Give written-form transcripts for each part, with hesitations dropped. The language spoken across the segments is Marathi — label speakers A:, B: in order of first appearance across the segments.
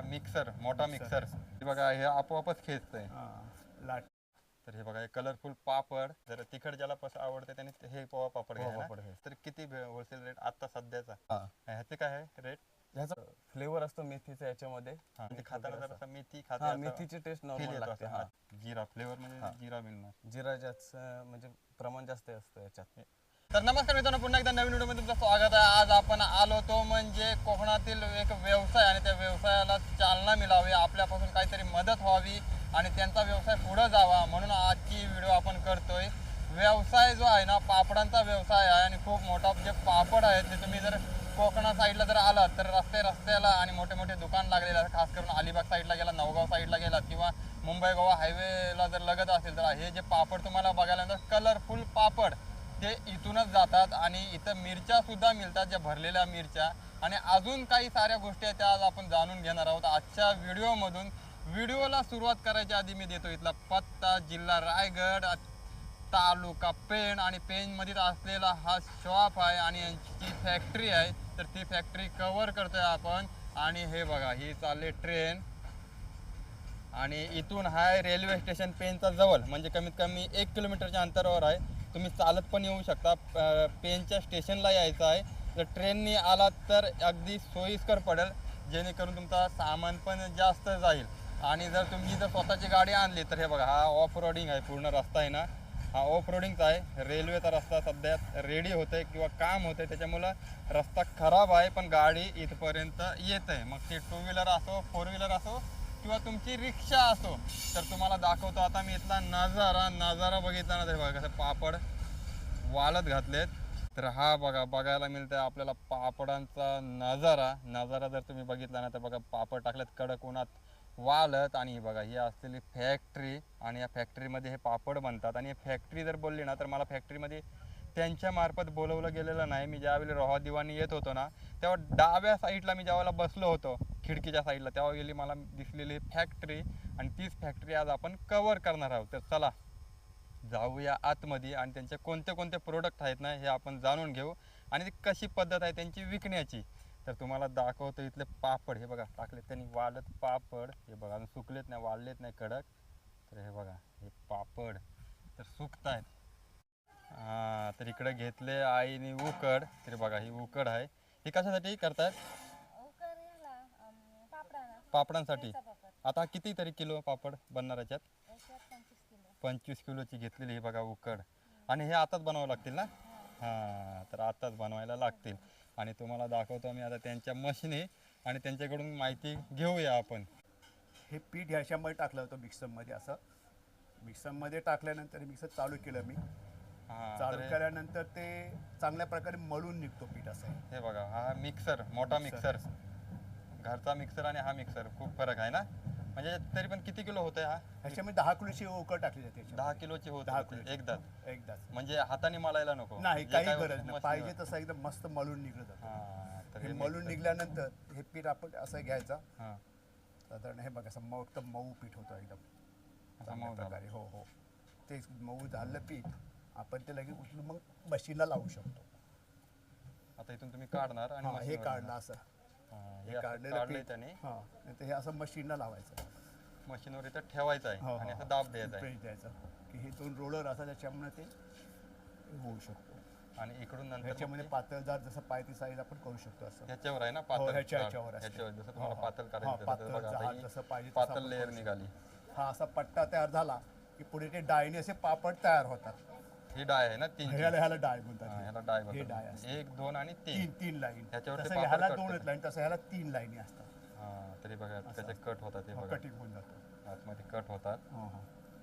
A: मिक्सर, मोठा मिक्सर. हे बघा हे आपोआपच खेचतंय.
B: लाट.
A: तर हे बघा हे कलरफुल पापड. जर तिखट ज्याला कसं आवडते त्याने हे पोहा पापड घ्या. तर किती होलसेल रेट आता सध्याचा? ह्याचे काय आहे रेट?
B: ह्याचा फ्लेवर असतो मेथीचा याच्यामध्ये.
A: ते खाताना जरा मेथी खाते,
B: मेथीची टेस्ट नॉर्मल लागते.
A: जिरा फ्लेवर म्हणजे जिरा मिळणार.
B: जिरा जास्त म्हणजे प्रमाण जास्त असतं याच्यात.
A: तर नमस्कार मित्रांनो, पुन्हा एकदा नवीन व्हिडिओमध्ये तुमचं स्वागत आहे. आज आपण आलो तो म्हणजे कोकणातील एक व्यवसाय आणि त्या व्यवसायाला चालना मिळावी, आपल्यापासून काहीतरी मदत व्हावी आणि त्यांचा व्यवसाय पुढे जावा म्हणून आजची व्हिडिओ आपण करतोय. व्यवसाय जो आहे ना, पापडांचा व्यवसाय आहे आणि खूप मोठा जे पापड आहेत ते तुम्ही जर कोकणा साईडला जर आलात तर रस्त्याला आणि मोठे मोठे दुकान लागलेले आहेत. खास करून अलिबाग साईडला गेला, नवगाव साईडला गेलात किंवा मुंबई गोवा हायवेला जर लगत असेल तर हे जे पापड तुम्हाला बघायला मिळतात कलरफुल पापड, ते इथूनच जातात. आणि इथं मिरच्या सुद्धा मिळतात, ज्या भरलेल्या मिरच्या आणि अजून काही साऱ्या गोष्टी आहेत त्या आज आपण जाणून घेणार आहोत आजच्या व्हिडिओमधून. व्हिडिओला सुरुवात करायच्या आधी मी देतो इथला पत्ता. जिल्हा रायगड, तालुका पेण आणि पेणमध्ये असलेला हा शॉप आहे आणि यांची फॅक्टरी आहे. तर ती फॅक्टरी कव्हर करतोय आपण. आणि हे बघा ही चालली ट्रेन आणि इथून हाय रेल्वे स्टेशन पेणचा जवळ, म्हणजे कमीत कमी 1 किलोमीटरच्या अंतरावर आहे. तुम्ही चालत पण येऊ शकता. पेणच्या स्टेशनला यायचं आहे. जर ट्रेननी आलात तर अगदी सोयीस्कर पडेल, जेणेकरून तुमचा सामान पण जास्त जाईल. आणि जर तुम्ही जर स्वतःची गाडी आणली तर हे बघा हा ऑफ रोडिंग आहे, पूर्ण रस्ता आहे ना हा ऑफ रोडिंगचा आहे. रेल्वेचा रस्ता सध्या रेडी होतोय किंवा काम होतंय, त्याच्यामुळं रस्ता खराब आहे पण गाडी इथपर्यंत येत आहे. मग ती 2 व्हीलर असो, 4 व्हीलर असो किंवा तुमची रिक्षा असो. तर तुम्हाला दाखवतो आता मी इथला नजारा बघितला ना, तर बघा कसं पापड वाळत घातलेत. तर हा बघा बघायला मिळतंय आपल्याला पापडांचा नजारा जर तुम्ही बघितला ना तर बघा पापड टाकलेत कडक उन्हात वाळत. आणि बघा ही असलेली फॅक्टरी आणि या फॅक्टरीमध्ये हे पापड बनतात. आणि फॅक्टरी जर बोलली ना तर मला फॅक्टरीमध्ये त्यांच्या मार्फत बोलवलं गेलेलं नाही. मी ज्यावेळी रोहा दिवाणी येत होतो ना तेव्हा डाव्या साईडला मी ज्यावेळेला बसलो होतो खिडकीच्या साईडला, तेव्हा गेली मला दिसलेली फॅक्टरी आणि तीच फॅक्टरी आज आपण कव्हर करणार आहोत. तर चला जाऊया आतमध्ये आणि त्यांचे कोणते कोणते प्रोडक्ट आहेत ना हे आपण जाणून घेऊ आणि ती कशी पद्धत आहे त्यांची विकण्याची. तर तुम्हाला दाखवतो इथले पापड. हे बघा टाकलेत त्यांनी वाळत पापड. हे बघा अजून सुकलेत नाही, वाळलेत नाही कडक. तर हे बघा हे पापड तर सुकत आहेत. तर इकडे घेतले आईने उकड. तर बघा ही उकड आहे. ही कशासाठी करतात? पापडांसाठी. आता किती तरी किलो पापड बनणार याच्यात? 25 किलोची घेतलेली ही बघा उकड. आणि हे आताच बनवावं लागतील ना? तर आताच बनवायला लागतील. आणि तुम्हाला दाखवतो मी आता त्यांच्या मशीनी आणि त्यांच्याकडून माहिती घेऊया आपण.
B: हे पीठ ह्याच्यामध्ये टाकलं होतं मिक्सरमध्ये. असं मिक्सरमध्ये टाकल्यानंतर मिक्सर चालू केलं मी. चालू केल्यानंतर ते चांगल्या प्रकारे मळून निघतो पीठ. असं
A: हे बघा हा मिक्सर, मोठा मिक्सर, घरचा मिक्सर आणि हा मिक्सर खूप फरक आहे ना. म्हणजे तरी पण किती किलो होते हा?
B: ह्याच्यामध्ये 10 किलोची उकड टाकली जाते.
A: 10 किलोची होते?
B: 10 किलो
A: एकदाच म्हणजे हाताने मळायला नको?
B: नाही, काही गरज नाही. पाहिजे तसं एकदम मस्त मळून निघलं जातं. तर हे मळून निघल्यानंतर हे पीठ आपण असं घ्यायचं. साधारण हे बघा असं एकदम मऊ पीठ होतं एकदम मऊ प्रकारे. हो ते मऊ झालं पीठ आपण ते लगेच उचलून मग मशीनला लावू शकतो.
A: आता इथून तुम्ही काढणार आणि
B: हे काढलं असं. हे काढलेलं पीठ त्याने हे असं मशीनला लावायचं.
A: मशीनवर इथं ठेवायचं आहे आणि असं दाब द्यायचं
B: की हे 2 रोलर असं त्याच्यामुळे ते होऊ शकतो.
A: आणि इकडून नंतर
B: ह्याच्यामध्ये पातळदार जसं पायथी साईज आपण करू शकतो. असं
A: ह्याच्यावर आहे ना पातळ?
B: ह्याच्यावर
A: जसं तुम्हाला पातळ करायचं
B: जसं पाहिजे
A: पातळ लेअर निघाली.
B: हा असा पट्टा तयार झाला की पुढे ते डायने असे पापड तयार होतात.
A: ही डाय आहे ना 3?
B: ह्याला डाय म्हणतात.
A: ह्याला डाय
B: हे डाय असतात
A: 1, 2 आणि
B: 3 लाईन.
A: ह्याच्यावर
B: ह्याला 2 लाईन, तसं ह्याला 3 लाईनी असतात.
A: तरी बघा कसे कट होतात ते बघा.
B: कटिंग होऊन जातं,
A: आतमध्ये कट होतात.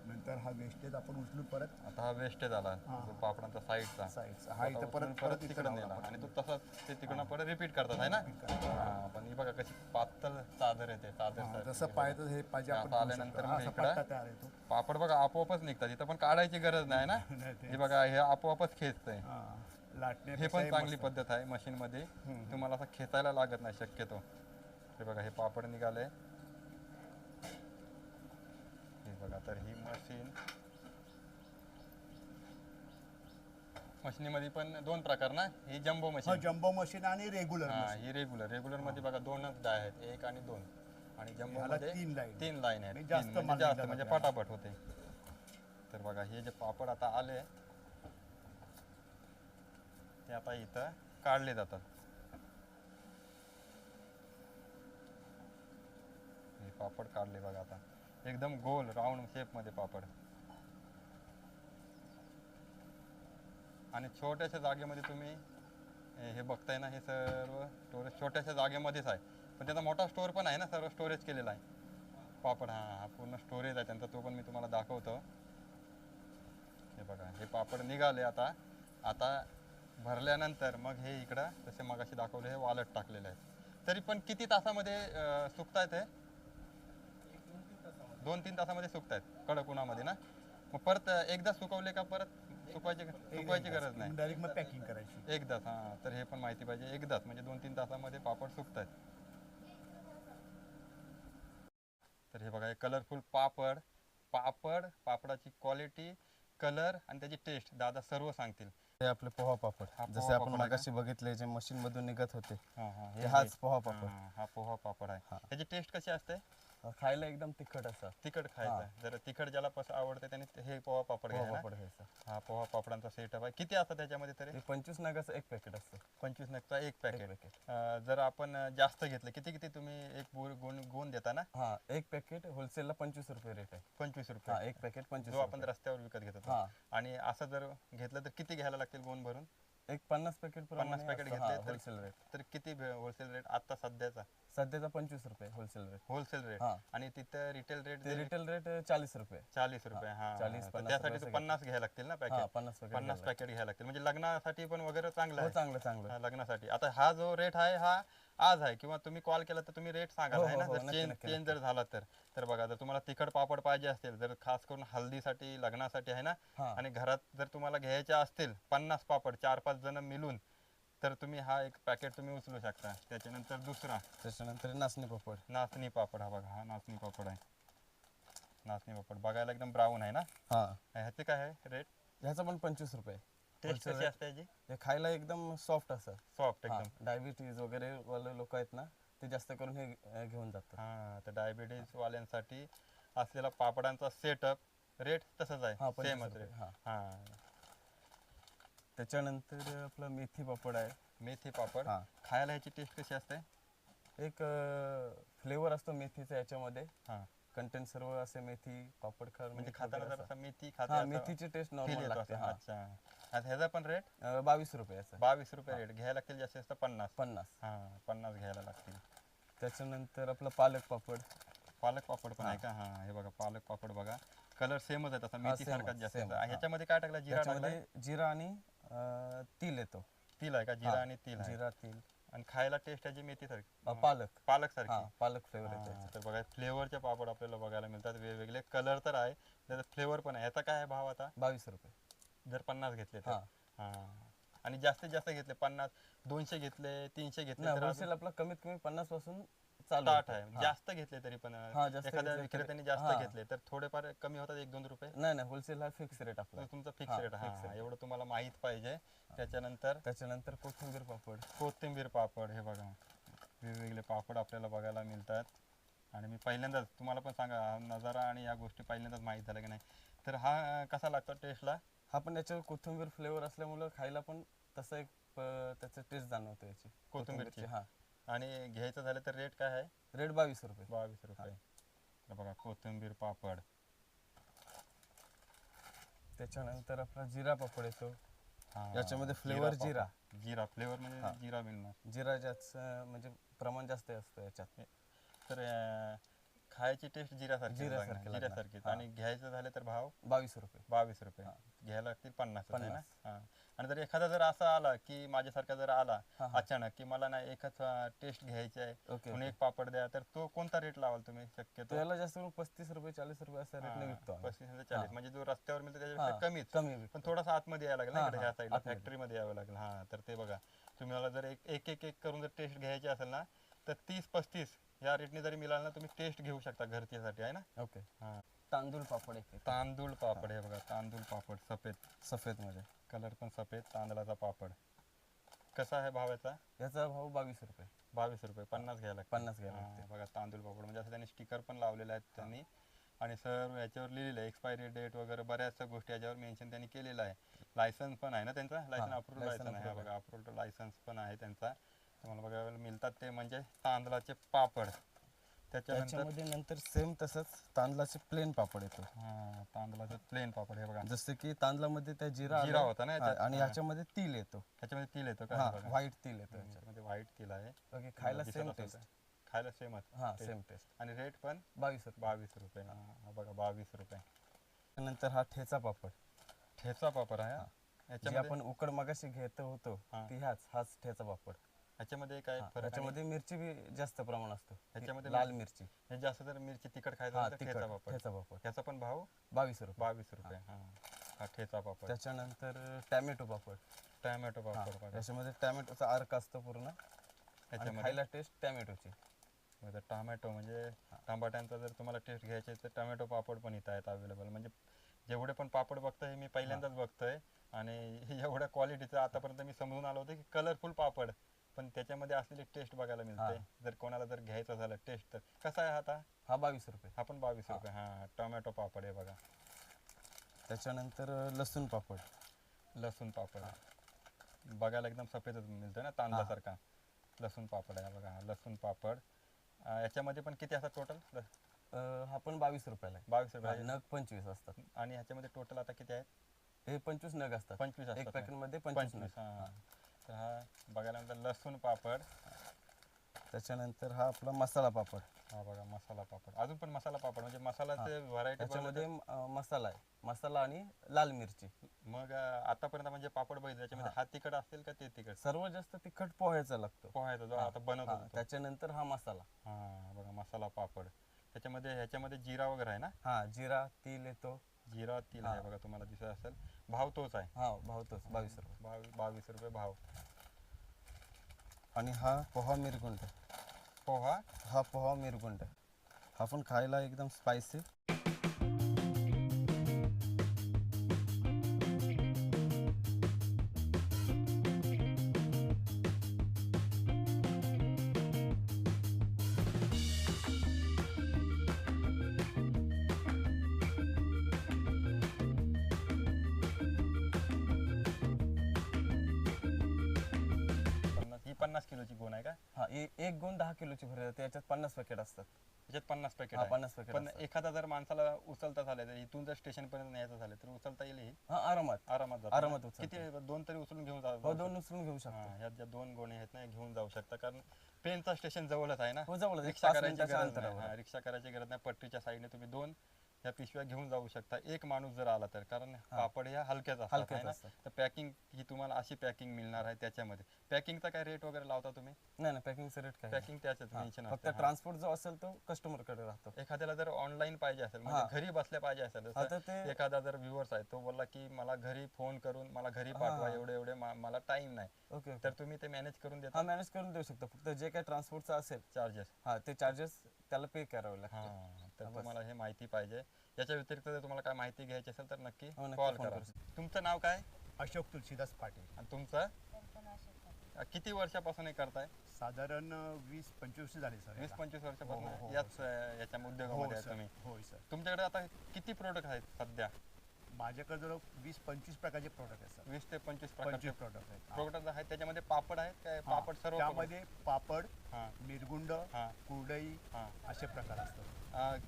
B: नंतर हा वेस्टेज आपण उचलून परत.
A: आता हा वेस्टेज आला पापडांचा साईडचा.
B: हा इथं परत
A: तिकडे नेला आणि तो तसाच ते तिकडनं परत रिपीट करतात आहे ना. पण ही बघा कशी पातळ चादर येते. चादर
B: जसं पाहिजे हे पाहिजे
A: आल्यानंतर मग
B: तयार येतो.
A: पापड बघा आपोआपच निघतात. इथं पण काढायची गरज नाही ना. हे बघा हे आपोआपच खेचतंय.
B: लाटणे
A: हे पण चांगली पद्धत आहे मशीन मध्ये. तुम्हाला असं खेचायला लागत नाही शक्यतो. हे बघा हे पापड निघाले. हे बघा तर ही मशीनीमध्ये पण 2 प्रकार ना. ही जम्बो मशीन
B: आणि रेग्युलर.
A: ही रेग्युलर मध्ये बघा 2च डाय आहेत, 1 आणि 2. आणि जम्बो
B: ह्याला
A: मध्ये
B: 3 लाईन
A: 3 लाईन आहेत.
B: म्हणजे जास्त
A: तीन
B: माल
A: जास्त
B: निघाला
A: म्हणजे
B: आपल्याला.
A: पटापट होते. तर बघा हे जे पापड आता आले ते आता इथं काढले जातात. हे पापड काढले बघा आता एकदम गोल राऊंड शेप मध्ये पापड. आणि छोट्याशा जागेमध्ये तुम्ही हे बघताय ना, हे सर्व स्टोरेज छोट्याशा जागेमध्येच आहे, पण त्याचा मोठा स्टोअर पण आहे ना, सर्व स्टोरेज केलेला आहे पापड. हा पूर्ण स्टोरेज आहे त्यांचा, तो पण मी तुम्हाला दाखवतो. हे बघा हे पापड निघाले आता. आता भरल्यानंतर मग हे इकडं जसे मगाशी दाखवले हे वालट टाकलेले आहेत. तरी पण किती तासामध्ये सुकतायत हे? 2-3 तासामध्ये सुकतायत कडक उन्हामध्ये ना. मग परत एकदा सुकवले का परत सुकवायची गरज नाही,
B: डायरेक्ट मग पॅकिंग करायची
A: एकदाच. हां, तर हे पण माहिती पाहिजे, एकदाच म्हणजे 2-3 तासामध्ये पापड सुकतायत. तर हे बघा हे कलरफुल पापड, पापडाची क्वालिटी, कलर आणि त्याची टेस्ट दादा सर्व सांगतील.
C: हे आपले पोहा पापड,
A: हा
C: जसे
A: पोहा
C: आपण
A: पापड आहे
C: मगाशी बघितले जे मशीन मधून निघत होते
A: हां हां
C: ते हाच पोहा पापड.
A: हा पोहा पापड आहे. त्याची टेस्ट कशी असते?
C: खायला एकदम तिखट असं
A: तिखट खायचं. जर तिखट ज्याला कसं आवडते त्याने हे पोहा पापड
C: पोहा
A: घ्यायला.
C: पापड घ्यायचा.
A: हा पोहा पापडांचा सेटअप आहे. किती असतं त्याच्यामध्ये तरी?
C: हे 25 नगाचं एक पॅकेट असतं.
A: 25 नगचा एक पॅकेट.
C: पॅकेट.
A: जर आपण जास्त घेतलं, किती किती तुम्ही एक गुण देता ना?
C: हा, एक पॅकेट होलसेलला 25 रुपये रेट आहे.
A: 25
C: हा,
A: रुपये
C: एक पॅकेट 25
A: जो आपण
C: रुपये.
A: रस्त्यावर विकत घेतो तो.
C: हा.
A: आणि असं जर घेतलं तर किती घ्यायला लागतील गुण भरून?
C: एक 50 पॅकेट
A: 50 पॅकेट घेतले
C: होलसेल रेट.
A: तर किती होलसेल रेट आता सध्याचा?
C: सध्याचा 25 रुपये होलसेल रेट.
A: Wholesale rate.
C: हा.
A: आणि तिथं रिटेल रेट
C: ते रिटेल रेट 40 रुपये.
A: 40 रुपये. हा
C: 40,
A: तर
C: 50
A: त्यासाठी
C: रुपये
A: 50 घ्यायला लागतील ना
C: हा,
A: पॅकेट?
C: 50 पॅकेट
A: 50 पॅकेट घ्यायला लागतील म्हणजे लग्नासाठी पण वगैरे चांगलं
C: हो,
A: आहे.
C: चांगलं चांगलं.
A: हा, लग्नासाठी. आता हा जो रेट आहे हा आज आहे, किंवा तुम्ही कॉल केला तर तुम्ही रेट सांगाल
C: हो,
A: आहे
C: हो,
A: ना,
C: हो,
A: जर
C: नक्की, नक्की,
A: चेंज जर झाला तर बघा, जर तुम्हाला तिखट पापड पाहिजे असतील, जर खास करून हल्दीसाठी लग्नासाठी आहे ना,
C: हा.
A: आणि घरात जर तुम्हाला घ्यायचे असतील 50 पापड 4-5 जण मिळून, तर तुम्ही हा एक पॅकेट तुम्ही उचलू शकता. त्याच्यानंतर दुसरा
C: त्याच्यानंतर नाचणी पापड.
A: नाचणी पापड. हा बघा हा नाचणी पापड आहे. नाचणी पापड बघायला एकदम ब्राऊन आहे ना.
C: हा,
A: ह्याचे काय आहे रेट?
C: ह्याचा पण 25 रुपये.
A: टेस्ट
C: Wholesale
A: कशी
C: rate.
A: असते याची?
C: हे खायला एकदम सॉफ्ट असं.
A: सॉफ्ट एकदम.
C: डायबिटीज वगैरे वाले लोक आहेत ना, ते जास्त करून हे घेऊन जातात.
A: हा, तर डायबिटीज वाल्यांसाठी असलेला पापडांचा सेटअप रेट तसंच
C: हा,
A: आहे,
C: 25
A: सेमच
C: रुपये.
A: रेट.
C: हा.
A: हा,
C: त्याच्यानंतर आपलं मेथी पापड आहे.
A: मेथी पापड.
C: हा.
A: खायला ह्याची टेस्ट कशी असते?
C: एक फ्लेवर असतो मेथीचा याच्यामध्ये.
A: हा,
C: कंटेंट सर्व असे मेथी पापड खार
A: म्हणजे
C: मेथी
A: खाताना
C: वगैरे
A: जर
C: असं.
A: असं मेथी
C: हा,
A: खाते
C: मेथीची टेस्ट
A: फील
C: नॉर्मल
A: येतो
C: लागते.
A: असं.
C: हा,
A: अच्छा. आता ह्याचा पण रेट
C: 22 रुपये याचा.
A: 22 रुपये रेट. घ्यायला लागतील जास्तीत जास्त 50.
C: 50.
A: हा, 50 घ्यायला लागतील.
C: त्याच्यानंतर आपलं पालक पापड.
A: पालक पापड पण आहे का? हा, हे बघा पालक पापड बघा, कलर सेमच आहे तसा मेथी
C: same
A: सारखाच
C: आहे,
A: जास्त.
C: same आहे.
A: ह्याच्यामध्ये काय टाकलं? जिरा टाकलाय?
C: त्याच्यामध्ये जिरा आणि तिल येतो.
A: तिल आहे का? जिरा
C: हा,
A: आणि तिल आहे.
C: जिरा तिल.
A: आणि खायला टेस्ट याची मेथी सारखी,
C: पालक.
A: पालक
C: हा,
A: सारखी.
C: पालक फ्लेवर येतो याचा.
A: तर बघा फ्लेवरचे पापड आपल्याला बघायला मिळतात वेगवेगळे. कलर तर आहे, त्याचा फ्लेवर पण आहे. याचा काय आहे भाव आता
C: 22 रुपये.
A: जर 50 घेतले तर?
C: हा.
A: हा. आणि जास्तीत जास्त घेतले 50, 200 घेतले, 300 घेतले
C: नाही,
A: तर
C: होलसेल आपला कमीत कमी 50 पासून चालू
A: स्टार्ट
C: होतं.
A: आहे.
C: हा.
A: जास्त घेतले तरी पण
C: हा, जास्त
A: एखाद्या
C: घेतले तरी-
A: विक्रेत्याने जास्त
C: हा.
A: घेतले तर थोडेफार कमी होतात, 1-2 रुपये.
C: नाही नाही, होलसेल हा फिक्स रेट आपला.
A: तर तुमचा फिक्स
C: हा,
A: रेट.
C: fix
A: हा,
C: rate.
A: एवढं तुम्हाला माहित पाहिजे. त्याच्यानंतर
C: त्याच्यानंतर कोथिंबीर पापड.
A: कोथिंबीर पापड. हे बघा वेगवेगळे पापड आपल्याला बघायला मिळतात. आणि मी पहिल्यांदाच तुम्हाला पण सांगा, हा नजारा आणि या गोष्टी पहिल्यांदाच माहीत झाल्या की नाही. तर हा कसा लागतो टेस्टला?
C: हा, पण याच्यावर कोथिंबीर फ्लेवर असल्यामुळं खायला पण तसं एक त्याचं टेस्ट जाणवतो याची
A: कोथिंबीरची.
C: हा.
A: आणि घ्यायचं झालं तर रेट काय आहे?
C: रेट 22 रुपये.
A: 22 रुपये. तर बघा कोथिंबीर पापड.
C: त्याच्यानंतर आपला जिरा पापड येतो.
A: हा,
C: याच्यामध्ये फ्लेवर
A: पापड.
C: जिरा.
A: जिरा फ्लेवर म्हणजे
C: हा.
A: जिरा मिळणार.
C: जिरा जास्त म्हणजे प्रमाण जास्त असतं याच्यात.
A: तर खायची टेस्ट जिऱ्यासारखी
C: जिऱ्यासारखी
A: लागणार,
C: लागणार.
A: जिऱ्यासारखीच.
C: हा.
A: आणि घ्यायचं झालं तर भाव
C: 22 रुपये.
A: 22 रुपये.
C: हा.
A: घ्यायला लागतील 50 आहे ना.
C: 50.
A: हा. आणि जर एखादा जर असा आला की माझ्यासारखा जर आला
C: हा, हा.
A: अचानक की मला ना एकच टेस्ट घ्यायची आहे,
C: ओके,
A: म्हणून
C: ओके.
A: एक पापड द्या, तर तो कोणता रेट लावाल तुम्ही
C: तो
A: शक्यतो?
C: याला जास्त करून 35 रुपये 40 रुपये असा रेटने विकतो आम्ही.
A: 35-40.
C: हा.
A: म्हणजे जो रस्त्यावर मिळतो त्याच्यापेक्षा
C: हा,
A: कमीच.
C: कमी
A: पण
C: विकतो.
A: थोडासा आतमध्ये यायला लागेल ना,
C: हा,
A: इकडे
C: हा,
A: ह्या साईडला
C: आतमध्ये.
A: फॅक्टरीमध्ये यावं लागेल. हा, तर ते बघा तुम्हाला जर एक एक करून जर टेस्ट घ्यायची असेल ना, तर 30-35 या रेटने जरी मिळालं ना, तुम्ही टेस्ट घेऊ शकता घरच्यासाठी आहे ना.
C: ओके.
A: हा.
C: तांदूळ पापड एक
A: तांदूळ पापड. हे बघा तांदूळ पापड सफेद,
C: सफेद मध्ये.
A: कलर पण सफेद तांदळाचा पापड. कसा आहे भाव याचा?
C: याचा भाव 22 रुपये.
A: 22 रुपये 50 घ्यायला लागतात.
C: 50 घ्यायला
A: हा, बघा तांदूळ पापड म्हणजे असं त्यांनी स्टिकर पण लावलेले आहेत त्यांनी आणि सर्व याच्यावर लिहिलेलं आहे एक्सपायरी डेट वगैरे बऱ्याचशा गोष्टी याच्यावर मेन्शन त्यांनी केलेलं आहे. लायसन्स पण आहे ना त्यांचा लायसन अप्रूव्ड
C: license
A: लायसन आहे. हा बघा अप्रूव्ड लायसन्स पण आहे त्यांचा. तुम्हाला बघायला मिळतात ते म्हणजे तांदळाचे पापड. त्याच्यानंतर
C: त्याच्यामध्ये नंतर सेम तसंच तांदळाचे प्लेन पापड येतो.
A: हा तांदळाचे प्लेन पापड हे बघा
C: जसं की तांदळामध्ये त्या जिरा
A: जिरा
C: आलं,
A: होता ना
C: हा,
A: याच्यात?
C: आणि ह्याच्यामध्ये तिल येतो.
A: ह्याच्यामध्ये तिल येतो का?
C: हा,
A: हे बघा.
C: व्हाईट तिल येतो ह्याच्यात.
A: याच्यामध्ये व्हाईट तिल आहे.
C: ओके, खायला
A: दिसत
C: सेम
A: असेल
C: टेस्ट.
A: तर. खायला सेमच
C: हा, सेम टेस्ट.
A: आणि रेट पण
C: 22 रुपये.
A: 22 रुपये. हा बघा 22 रुपये.
C: नंतर हा ठेचा पापड,
A: ठेचा पापड आहे हा.
C: जे
A: याच्यामध्ये
C: आपण उकड मगाशी घेत होतो
A: हा.
C: ती हाच ठेचा पापड.
A: ह्याच्यामध्ये काय
C: हा,
A: फरक आहे?
C: त्याच्यामध्ये मिरची बी जास्त प्रमाण असतो.
A: ह्याच्यामध्ये
C: लाल मिरची.
A: हे जास्त जर मिरची तिखट खायचं
C: हा,
A: असेल तर
C: तिखट
A: ठेचा पापड.
C: ठेचा पापड
A: ह्याचा पण भाव
C: 22 रुपये.
A: 22 रुपये. हा हा ठेचा पापड.
C: त्याच्यानंतर टॅमॅटो पापड.
A: टोमॅटो
C: हा,
A: पापड बघा.
C: त्याच्यामध्ये टॅमॅटोचा अर्क असतो पूर्ण आणि
A: ह्याच्यामध्ये
C: खायला टेस्ट टॅमॅटोची.
A: म्हणजे टोमॅटो म्हणजे टमाट्यांचा जर तुम्हाला टेस्ट घ्यायचे तर टोमॅटो पापड पण इथं आहेत अवेलेबल. म्हणजे जेवढे पण पापड बघतोय हे मी पहिल्यांदाच बघतोय आणि एवढ्या क्वालिटीचं आतापर्यंत मी समजून आलो होतं की कलरफुल पापड पण त्याच्यामध्ये असलेली टेस्ट बघायला मिळते. जर कोणाला जर घ्यायचं झालं टेस्ट तर कसा आहे आता?
C: हा 22 रुपये.
A: हा पण 22 रुपये. हा टोमॅटो पापड आहे बघा.
C: त्याच्यानंतर लसूण पापड.
A: लसूण पापड बघायला एकदम सफेदच मिळतं ना तांदळासारखा. लसूण पापड आहे बघा. लसूण पापड याच्यामध्ये पण किती असतात टोटल?
C: हा पण 22 रुपयाला आहे.
A: 22 रुपये.
C: नग 25 असतात.
A: आणि ह्याच्यामध्ये टोटल आता किती आहेत?
C: हे 25 नग असतात.
A: 25
C: एक
A: असतात
C: पॅकेट
A: ना?
C: मध्ये 25 नग.
A: 25. हा तर हा बघायला नंतर लसूण पापड.
C: त्याच्यानंतर हा आपला मसाला पापड.
A: हा बघा मसाला पापड. अजून पण मसाला पापड म्हणजे मसाल्याचे व्हरायटी.
C: त्याच्यामध्ये मसाला आहे, मसाला आणि लाल मिरची.
A: मग आतापर्यंत म्हणजे पापड बघितलं त्याच्यामध्ये हा तिखट असेल का ते तिखट?
C: सर्वात जास्त तिखट पोह्याचा लागतो.
A: पोहायचा जो आता बनवतो
C: हा,
A: तो.
C: त्याच्यानंतर हा मसाला.
A: हा बघा मसाला पापड. ह्याच्यामध्ये जिरा वगैरे आहे ना?
C: हा, जिरा तिल येतो.
A: जिरा तिल आहे बघा तुम्हाला दिसत असेल. भाव तोच आहे.
C: हा, भाव तोच 22 रुपये.
A: 22 रुपये भाव.
C: आणि हा पोहा मिरगुंड.
A: पोहा
C: हा पोहा मिरगुंड हा पण खायला एकदम स्पायसी.
A: ही 50 किलोची गोण आहे का?
C: हा, एक गुण 10 किलोची भर जाते. याच्यात 50 पॅकेट असतात.
A: त्याच्यात 50 पॅकेट
C: हा,
A: आहे.
C: 50 पॅकेट
A: पण
C: असतात.
A: एखादा जर माणसाला उचलता झालं तर इथून जर स्टेशन पर्यंत न्यायचं झालं तर उचलता येईल ही?
C: हा, आरामात
A: आरामात जातं
C: आरामात
A: ना?
C: उचलता
A: किती 2 तरी उचलून घेऊन
C: हो, 2 उचलून घेऊ शकतो.
A: हा ह्यात ज्या 2 गोणे आहेत ना घेऊन जाऊ शकता कारण पेनचा स्टेशन जवळच आहे ना.
C: हो, जवळच आहे.
A: रिक्षा
C: 5
A: करायची
C: मिनिटाच्या
A: गरज नाही.
C: अंतरावर.
A: हा, रिक्षा करायची गरज नाही. पट्टीच्या साईडने तुम्ही 2 ह्या पिशव्या घेऊन जाऊ शकता एक माणूस जर आला तर. कारण पापड ह्या हलक्याच असतात
C: हलक्याच
A: आहे ना.
C: असतात.
A: तर पॅकिंग ही तुम्हाला अशी पॅकिंग मिळणार आहे त्याच्यामध्ये. पॅकिंगचा काय रेट वगैरे लावता तुम्ही?
C: नाही नाही, पॅकिंगचा रेट काय नाही.
A: पॅकिंग त्याच्यात मेन्शन
C: फक्त
A: असते.
C: ट्रान्सपोर्ट जो असेल तो कस्टमर कडे राहतो.
A: एखाद्याला जर ऑनलाईन पाहिजे असेल म्हणजे घरी बसल्या पाहिजे असेल
C: आता
A: जसं
C: ते
A: एखादा जर व्ह्युअर्स आहे तो बोलला की मला घरी फोन करून मला घरी पाठवा एवढे मला टाइम नाही
C: ओके ओके.
A: तर तुम्ही ते मॅनेज करून देता?
C: हा, मॅनेज करून देऊ शकतो. फक्त जे काही ट्रान्सपोर्टचं असेल
A: चार्जेस.
C: हा, ते चार्जेस त्याला पे करावे लागतात.
A: हा तर तुम्हाला हे माहिती पाहिजे. याच्या व्यतिरिक्त जर तुम्हाला काय माहिती घ्यायची असेल तर नक्की
C: हो, नक्की
A: कॉल
C: phone
A: करा.
C: करू.
A: तुमचं नाव काय
B: अशोक तुलसीदास पाटील.
A: आणि तुमचं किती वर्षापासून हे करताय?
B: साधारण 20-25 वर्ष झाले सर.
A: 20-25
B: हो,
A: वर्षापासून
B: हो.
A: याच याच्या उद्योगामध्ये आहे तुम्ही?
B: होय सर.
A: तुमच्याकडे आता किती प्रोडक्ट आहेत सध्या?
B: माझ्याकडे जवळ 20-25 प्रकारचे प्रोडक्ट आहेत सर.
A: 20 ते 25 प्रकारचे
B: 25 प्रोडक्ट आहेत.
A: प्रोडक्ट आहेत. त्याच्यामध्ये पापड आहेत काय?
B: हा,
A: पापड सर्व
B: त्यामध्ये पापड,
A: हा
B: मिरगुंड,
A: हा
B: कुरडई
A: हा.
B: असे प्रकार असतात.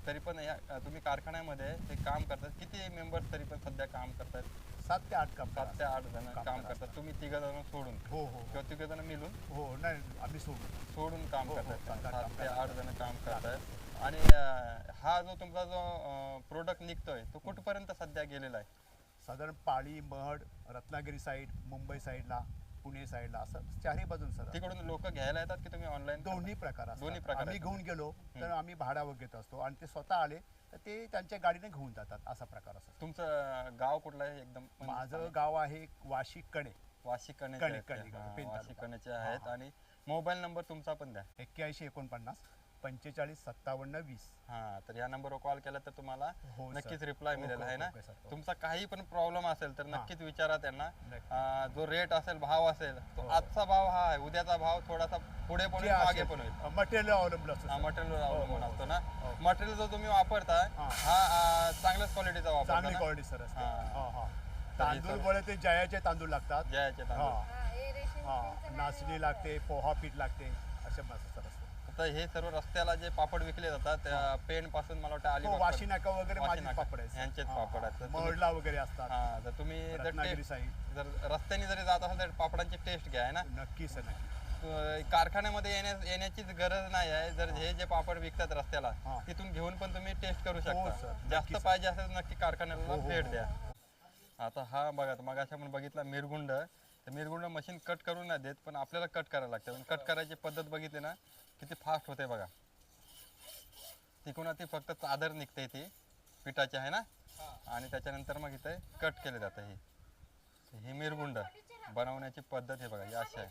A: तरी पण तुम्ही कारखान्यामध्ये हे काम करतात किती मेंबर्स तरी पण सध्या काम करतात?
B: 7 ते 8 काम
A: 7 ते 8 जण
B: काम
A: काम
B: करतात.
A: करतात. तुम्ही 3 जण सोडून
B: हो हो
A: किंवा 3 जण मिळून
B: हो. नाही, आम्ही सोडून
A: काम
B: हो, हो,
A: करतात.
B: 7
A: 7 ते 8 जण काम करतात. आणि हा जो तुमचा जो प्रोडक्ट निघतोय तो कुठपर्यंत सध्या गेलेला आहे?
B: साधारण पाळी, महड, रत्नागिरी साईड, मुंबई साईडला, पुणे साईडला असं चारही बाजून सर.
A: तिकडून लोक घ्यायला येतात की तुम्ही ऑनलाईन?
B: दोन्ही प्रकार असतात.
A: दोन्ही प्रकार
B: आम्ही
A: आहेत.
B: घेऊन गेलो तर आम्ही भाड्यावर घेत असतो आणि ते स्वतः आले तर ते त्यांच्या गाडीने घेऊन जातात. असा प्रकार असतो.
A: तुमचं गाव कुठलं आहे एकदम?
B: माझं गाव आहे वाशी कणे.
A: वाशी कण्याचे आहेत
B: कणे,
A: का?
B: पेन
A: वाशी
B: तालुका.
A: कण्याचे आहेत. आणि मोबाईल नंबर तुमचा पण द्या.
B: 81 49 45 57 20.
A: हा तर या नंबरवर कॉल केला तर तुम्हाला
B: हो,
A: नक्कीच
B: सर.
A: रिप्लाय
B: हो,
A: मिळेल
B: हो,
A: आहे ना.
B: Okay, sir. हो.
A: तुमचा काही पण प्रॉब्लेम असेल तर नक्कीच विचारा त्यांना.
B: नक्की.
A: जो रेट असेल, भाव असेल, तो आजचा भाव हा आहे, उद्याचा भाव थोडासा पुढे पण
B: जे
A: होईल, मागे
B: असेल,
A: पण होईल.
B: मटेरियल अवलंबून असतं, सर.
A: मटेरियल अवलंबून
B: हो, हो,
A: असतो ना.
B: हो.
A: मटेरियल जो तुम्ही वापरताय हा चांगल्याच क्वालिटीचा वापरता
B: चांगली
A: ना?
B: क्वालिटी सर असते.
A: हा.
B: हा. तांदूळ बोले ते जयाचे तांदूळ लागतात.
A: जयाचे तांदूळ.
B: हा नाचणी लागते, पोहा पीठ लागते, असे मस्त सर असते.
A: आता हे सर्व रस्त्याला जे पापड विकले जातात त्या पेन पासून मला वाटतं
B: हो,
A: अलिबाग
B: वाशी नाका वगैरे
A: वाशी
B: माझे
A: नाका.
B: पापड आहेत, सर.
A: यांचेच
B: हा,
A: पापड
B: हा.
A: आहेत. तर तुम्ही-
B: मरला वगैरे असतात.
A: हा जर तुम्ही जर
B: रत्नागिरी
A: टेस्ट
B: साईड.
A: जर रस्त्याने जरी जात असाल तर पापडांची टेस्ट घ्या आहे ना.
B: नक्की सर, नक्की.
A: कारखान्यामध्ये येण्याचीच गरज नाही आहे. जर हे जे पापड विकतात रस्त्याला
B: हा.
A: तिथून घेऊन पण तुम्ही टेस्ट करू
B: सर,
A: शकता.
B: नक्की
A: जास्त
B: सर.
A: पाहिजे असेल नक्की कारखान्याला
B: हो, हो,
A: भेट
B: हो.
A: द्या. आता हा बघा मग आपण बघितला मिरगुंड. तर मिरगुंड मशीन कट करून नाही देत, पण आपल्याला कट करायला लागतं. पण कट करायची पद्धत बघितली ना किती फास्ट होते बघा. तिकडून ती फक्त चादर निघते ती पिठाची आहे ना, आणि त्याच्यानंतर मग इथे कट केले जातं. ही मिरगुंड बनवण्याची पद्धत हे बघा, ही अशी आहे.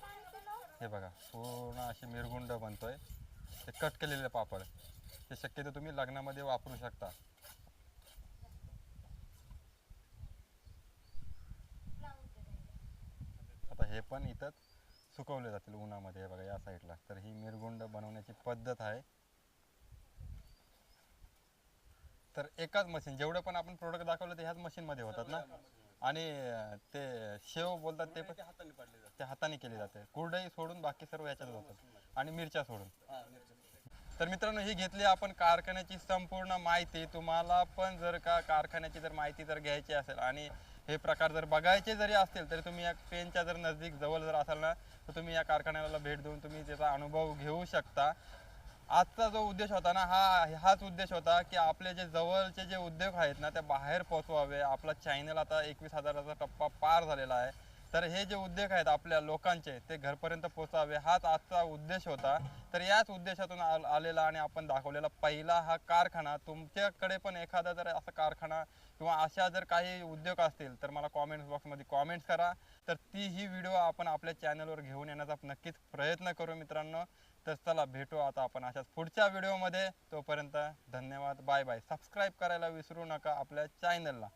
A: हे बघा पूर्ण अशी मिरगुंड बनतोय. ते कट केलेले पापड ते शक्यतो तुम्ही लग्नामध्ये वापरू शकता. आता हे पण इथं सुकवले जातील उन्हामध्ये. हे बघा या साईडला. तर ही मिरगुंड बनवण्याची पद्धत आहे. तर एकाच मशीन जेवढं पण आपण प्रोडक्ट दाखवलं ते ह्याच मशीनमध्ये होतात ना. आणि ते शेव बोलतात ते पण ते हाताने केले जाते. कुरडई सोडून बाकी सर्व याच्यात होतात, आणि मिरच्या सोडून. तर मित्रांनो ही घेतली आपण कारखान्याची संपूर्ण माहिती. तुम्हाला पण जर का कारखान्याची जर माहिती जर घ्यायची असेल आणि हे प्रकार जर बघायचे जरी असतील तरी तुम्ही या पेनच्या जर नजदीक जवळ जर असाल ना तर तुम्ही या कारखान्याला भेट देऊन तुम्ही त्याचा अनुभव घेऊ शकता. आजचा जो उद्देश होता ना हाच उद्देश होता की आपले जे जवळचे जे उद्योग आहेत ना ते बाहेर पोहोचवावे. आपला चॅनल आता 21,000चा टप्पा पार झालेला आहे. तर हे जे उद्योग आहेत आपल्या लोकांचे ते घरपर्यंत पोहोचावे हाच आजचा उद्देश होता. तर याच उद्देशातून आलेला आणि आपण दाखवलेला पहिला हा कारखाना. तुमच्याकडे पण एखादा जर असा कारखाना किंवा अशा जर काही उद्योग असतील तर मला कॉमेंट्स बॉक्समध्ये कॉमेंट्स करा. तर ही व्हिडिओ आपण आपल्या चॅनलवर घेऊन येण्याचा नक्कीच प्रयत्न करू मित्रांनो. तर चला भेटू आता आपण अशाच पुढच्या व्हिडिओमध्ये. तोपर्यंत धन्यवाद, बाय बाय. सबस्क्राईब करायला विसरू नका आपल्या चॅनलला.